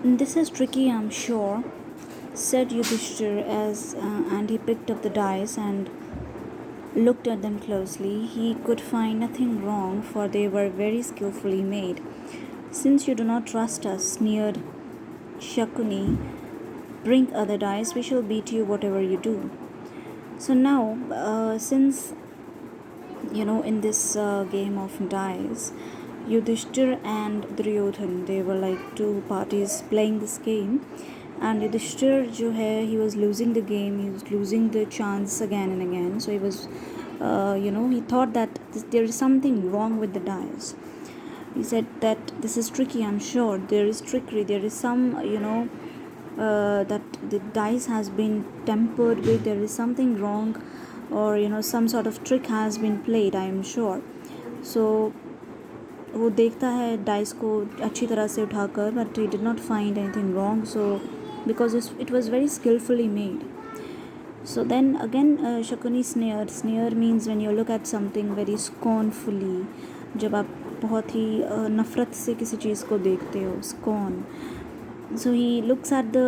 This is tricky, I'm sure, said Yudhishthir and he picked up the dice and looked at them closely. He could find nothing wrong, for they were very skillfully made. Since you do not trust us, sneered Shakuni, bring other dice, we shall beat you whatever you do. So now, since in this game of dice, Yudhishthir and Duryodhan, they were like two parties playing this game. And Yudhishthir, he was losing the game, he was losing the chance again and again. So he was, he thought that there is something wrong with the dice. He said that this is tricky, I'm sure. There is trickery, there is some, that the dice has been tampered with, there is something wrong, or some sort of trick has been played, I am sure. So वो देखता है dice को अच्छी तरह से उठाकर, but he did not find anything wrong, so because it was very skilfully made. So then again, Shakuni sneer means when you look at something very scornfully, जब आप बहुत ही नफ़रत से किसी चीज़ को देखते हो, scorn. So he looks at the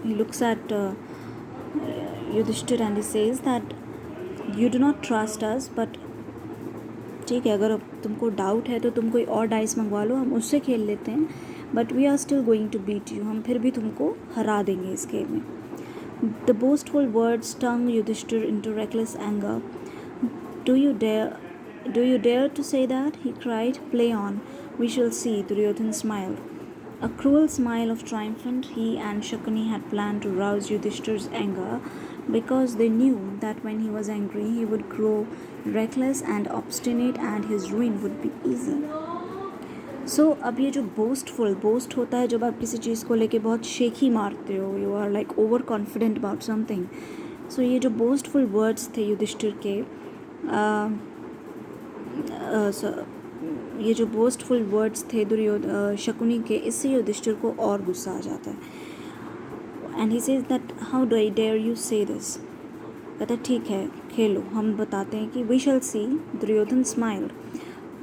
he looks at Yudhishthir and he says that you do not trust us, but ठीक है, अगर तुमको डाउट है तो तुम कोई और डाइस मंगवा लो, हम उससे खेल लेते हैं, but we are still going to beat you, हम फिर भी तुमको हरा देंगे इस गेम में. The boastful words stung Yudhishthir into reckless anger. Do you dare to say that? He cried. Play on. We shall see. Duryodhan smiled. A cruel smile of triumphant, he and Shakuni had planned to rouse Yudhishthir's anger because they knew that when he was angry he would grow reckless and obstinate and his ruin would be easy. So अब ये जो boast होता है जब आप किसी चीज़ को लेके बहुत शेखी मारते हो, you are like over confident about something. So ये जो बोस्टफुल वर्ड्स थे युधिष्ठिर के, ये जो बोस्टफुल वर्ड्स थे शकुनी के, इससे युधिष्ठिर को और गुस्सा आ जाता है. And he says that how do I dare you say this. कहता है ठीक है, खेलो, हम बताते हैं कि we shall see. Duryodhan smiled.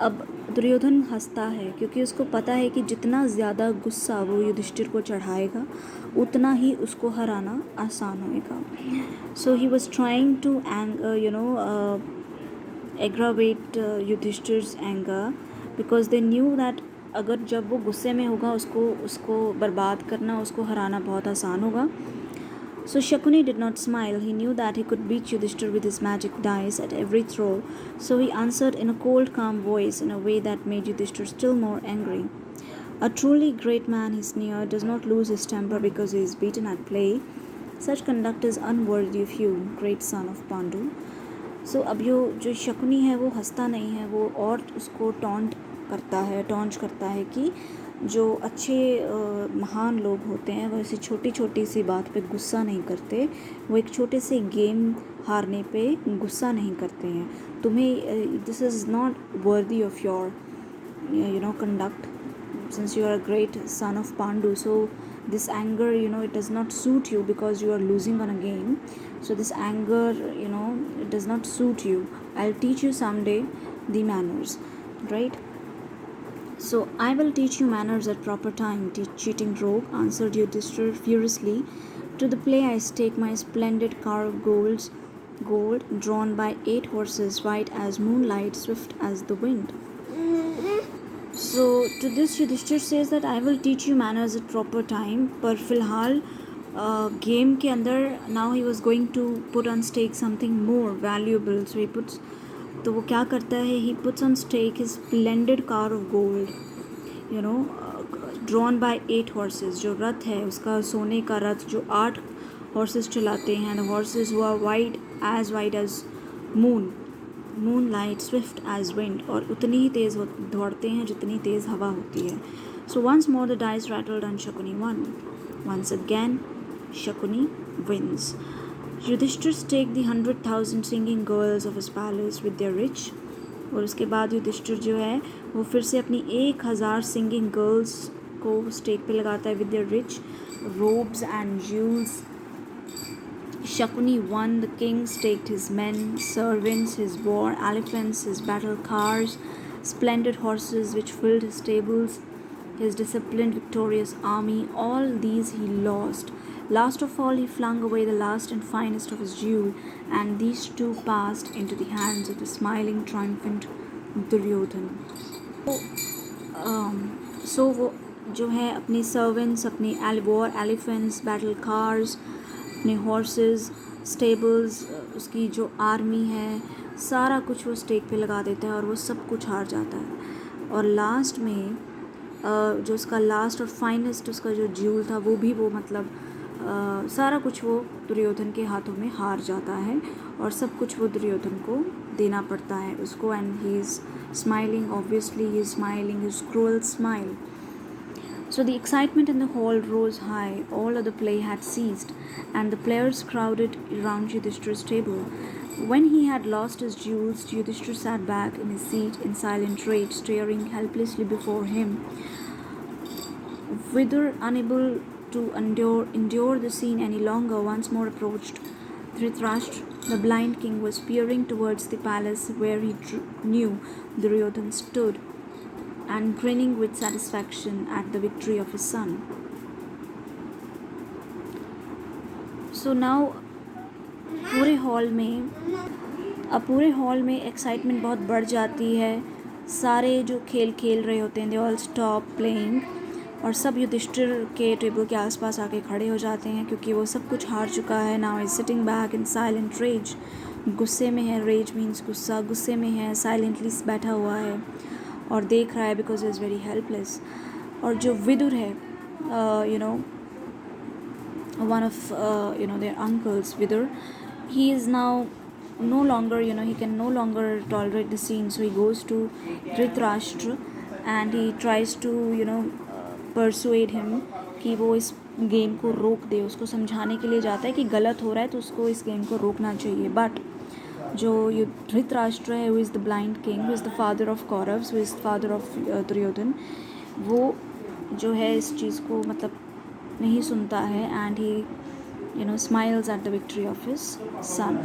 अब दुर्योधन हंसता है क्योंकि उसको पता है कि जितना ज़्यादा गुस्सा वो युधिष्ठिर को चढ़ाएगा उतना ही उसको हराना आसान होएगा. So he was trying to aggravate Yudhishthir's anger because they knew that अगर जब वो गुस्से में होगा उसको बर्बाद करना, उसको हराना बहुत आसान होगा. So Shakuni did not smile. He knew that he could beat Yudhishthir with his magic dice at every throw, so he answered in a cold, calm voice in a way that made Yudhishthir still more angry. A truly great man, he sneered, does not lose his temper because he is beaten at play. Such conduct is unworthy of you, great son of Pandu. So अब जो शकुनी है वो हंसता नहीं है, वो और उसको टॉन्ट करता है कि जो अच्छे महान लोग होते हैं वो ऐसी छोटी छोटी सी बात पे गुस्सा नहीं करते, वो एक छोटे से गेम हारने पे गुस्सा नहीं करते हैं. तुम्हें this is not worthy of your conduct since you are a great son of Pandu. So this anger, it does not suit you because you are losing on a game. So this anger, it does not suit you. I'll teach you someday the manners, right? So I will teach you manners at proper time, cheating rogue, answered Yudhishthir furiously. To the play I stake my splendid car of gold, drawn by 8 horses, white as moonlight, swift as the wind. So to this Yudhishthir says that I will teach you manners at proper time. पर फिलहाल game के अंदर now he was going to put on stake something more valuable. So he puts, तो वो क्या करता है, he puts on stake his splendid car of gold, drawn by 8 horses. जो रथ है उसका सोने का रथ जो 8 horses चलाते हैं, and the horses who are white as moonlight, swift as wind, और उतनी ही तेज़ दौड़ते हैं जितनी तेज़ हवा होती है. So once more the dice rattled and Shakuni won. Once again Shakuni wins. Yudhishthir staked the 100,000 singing girls of his palace with their rich, और उसके बाद युधिष्ठिर जो है वो फिर से अपनी 1,000 सिंगिंग गर्ल्स को स्टेक पे लगाता है with their rich robes and jewels. Shakuni won. The king staked his men, servants, his war elephants, his battle cars, splendid horses which filled his stables, his disciplined, victorious army, all these he lost. Last of all, he flung away the last and finest of his jewel, and these two passed into the hands of the smiling, triumphant Duryodhan. सो वो जो है अपने servants, अपने war elephants, battle cars, अपने horses, stables, उसकी जो army है, सारा कुछ वो स्टेक पे लगा देता है और वो सब कुछ हार जाता है. और लास्ट में जो उसका लास्ट और फाइनेस्ट उसका जो ज्यूल था वो भी वो मतलब सारा कुछ वो दुर्योधन के हाथों में हार जाता है और सब कुछ वो दुर्योधन को देना पड़ता है उसको. And he is smiling, obviously he is smiling his cruel smile. So the excitement in the hall rose high. All of the play had ceased, and the players crowded around Yudhishthira's table. When he had lost his jewels, Yudhishthira sat back in his seat in silent rage, staring helplessly before him. Vidur, unable to endure the scene any longer, once more approached Dhritarashtra. The blind king was peering towards the palace where he knew Duryodhan stood, and grinning with satisfaction at the victory of his son. So now पूरे hall में excitement बहुत बढ़ जाती है. सारे जो खेल रहे होते हैं दे ऑल स्टॉप प्लेइंग और सब युधिष्ठिर के टेबल के आसपास आके खड़े हो जाते हैं क्योंकि वो सब कुछ हार चुका है. Now is sitting back in silent rage. गुस्से में है. रेज मीन्स गुस्सा. गुस्से में है. साइलेंटली बैठा हुआ है और देख रहा है बिकॉज इज़ वेरी हेल्पलेस. और जो विदुर है one of their uncles, Vidur, he is now no longer, he can no longer tolerate the scene. So he goes to Dhritarashtra and he tries to persuade him कि वो इस game को रोक दे. उसको समझाने के लिए जाता है कि गलत हो रहा है तो उसको इस गेम को रोकना चाहिए. बट जो धृतराष्ट्र है, who is the blind king, who is the father of Kauravas, who is father of Duryodhana, वो जो है इस चीज़ को मतलब नहीं सुनता है. And he smiles at the victory of his son.